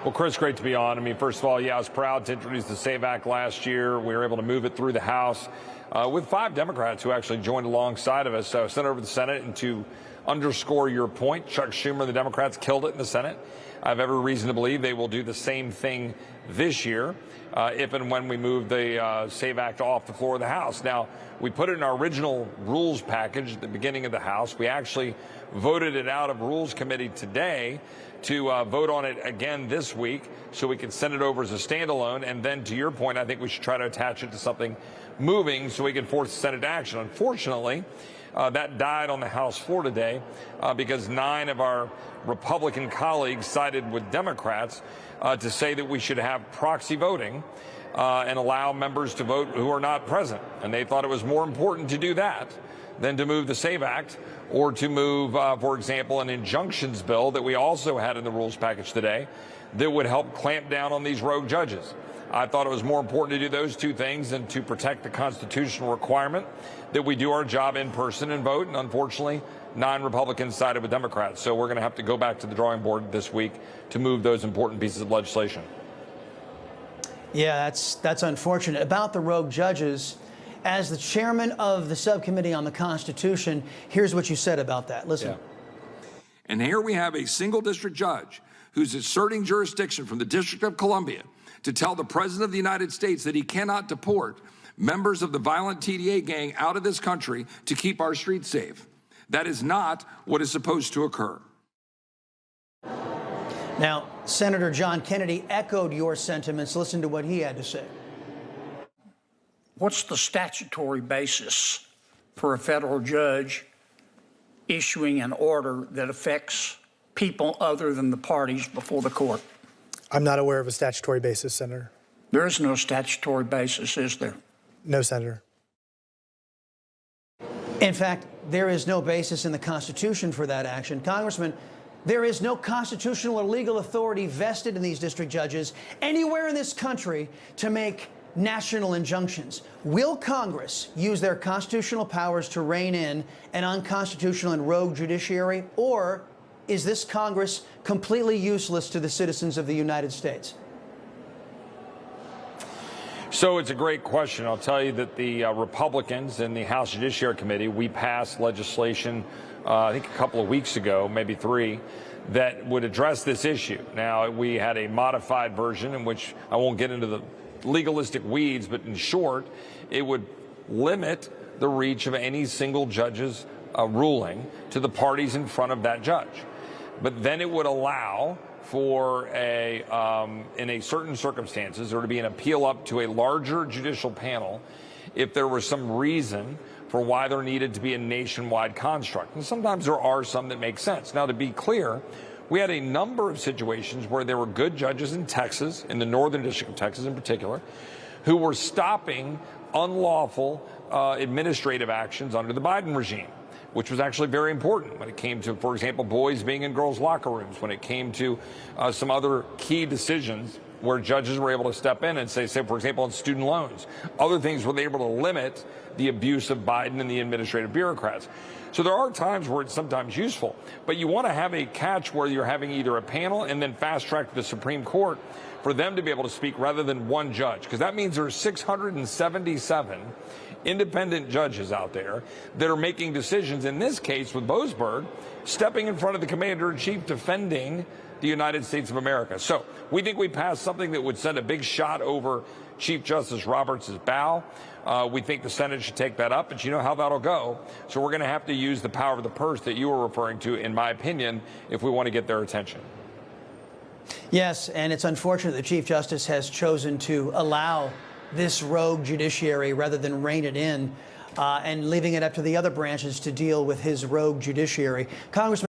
Well, Chris, great to be on. I mean, first of all, yeah, I was proud to introduce the SAVE Act last year. We were able to move it through the House with 5 Democrats who actually joined alongside of us. So I sent it over to the Senate, and to underscore your point, Chuck Schumer and the Democrats killed it in the Senate. I have every reason to believe they will do the same thing this year if and when we move the SAVE Act off the floor of the House. Now, we put it in our original rules package at the beginning of the House. We actually voted it out of Rules Committee today to vote on it again this week so we can send it over as a standalone. And then, to your point, I think we should try to attach it to something moving so we can force the Senate to action. Unfortunately, that died on the House floor today because 9 of our Republican colleagues sided with Democrats to say that we should have proxy voting and allow members to vote who are not present. And they thought it was more important to do that than to move the SAVE Act or to move, for example, an injunctions bill that we also had in the rules package today that would help clamp down on these rogue judges. I thought it was more important to do those 2 things than to protect the constitutional requirement that we do our job in person and vote. And unfortunately, 9 Republicans sided with Democrats. So we're going to have to go back to the drawing board this week to move those important pieces of legislation. Yeah, that's unfortunate. About the rogue judges, as the chairman of the subcommittee on the Constitution, here's what you said about that. Listen. Yeah. And here we have a single district judge who's asserting jurisdiction from the District of Columbia to tell the President of the United States that he cannot deport members of the violent TDA gang out of this country to keep our streets safe. That is not what is supposed to occur. Now, Senator John Kennedy echoed your sentiments. Listen to what he had to say. What's the statutory basis for a federal judge issuing an order that affects people other than the parties before the court? I'm not aware of a statutory basis, Senator. There is no statutory basis, is there? No, Senator. In fact, there is no basis in the Constitution for that action. Congressman, there is no constitutional or legal authority vested in these district judges anywhere in this country to make national injunctions. Will Congress use their constitutional powers to rein in an unconstitutional and rogue judiciary, or is this Congress completely useless to the citizens of the United States? So it's a great question. I'll tell you that the Republicans in the House Judiciary Committee, we passed legislation, I think a couple of weeks ago, maybe 3, that would address this issue. Now, we had a modified version in which I won't get into the legalistic weeds, but in short, it would limit the reach of any single judge's ruling to the parties in front of that judge. But then it would allow for in a certain circumstances, there to be an appeal up to a larger judicial panel if there was some reason for why there needed to be a nationwide construct. And sometimes there are some that make sense. Now, to be clear, we had a number of situations where there were good judges in Texas, in the Northern District of Texas in particular, who were stopping unlawful administrative actions under the Biden regime, which was actually very important when it came to, for example, boys being in girls' locker rooms, when it came to some other key decisions where judges were able to step in and say, for example, on student loans, other things where they were able to limit the abuse of Biden and the administrative bureaucrats. So there are times where it's sometimes useful, but you want to have a catch where you're having either a panel and then fast track to the Supreme Court for them to be able to speak rather than one judge, because that means there's 677 independent judges out there that are making decisions, in this case with Boasberg, stepping in front of the commander-in-chief defending the United States of America. So we think we passed something that would send a big shot over Chief Justice Roberts' bow. We think the Senate should take that up, but you know how that'll go. So we're going to have to use the power of the purse that you were referring to, in my opinion, if we want to get their attention. Yes, and it's unfortunate the Chief Justice has chosen to allow this rogue judiciary rather than rein it in and leaving it up to the other branches to deal with his rogue judiciary. Congressman,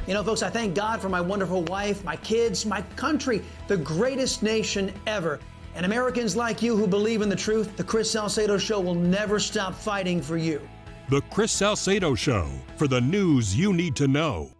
you know, folks, I thank God for my wonderful wife, my kids, my country, the greatest nation ever. And Americans like you who believe in the truth, the Chris Salcedo Show will never stop fighting for you. The Chris Salcedo Show, for the news you need to know.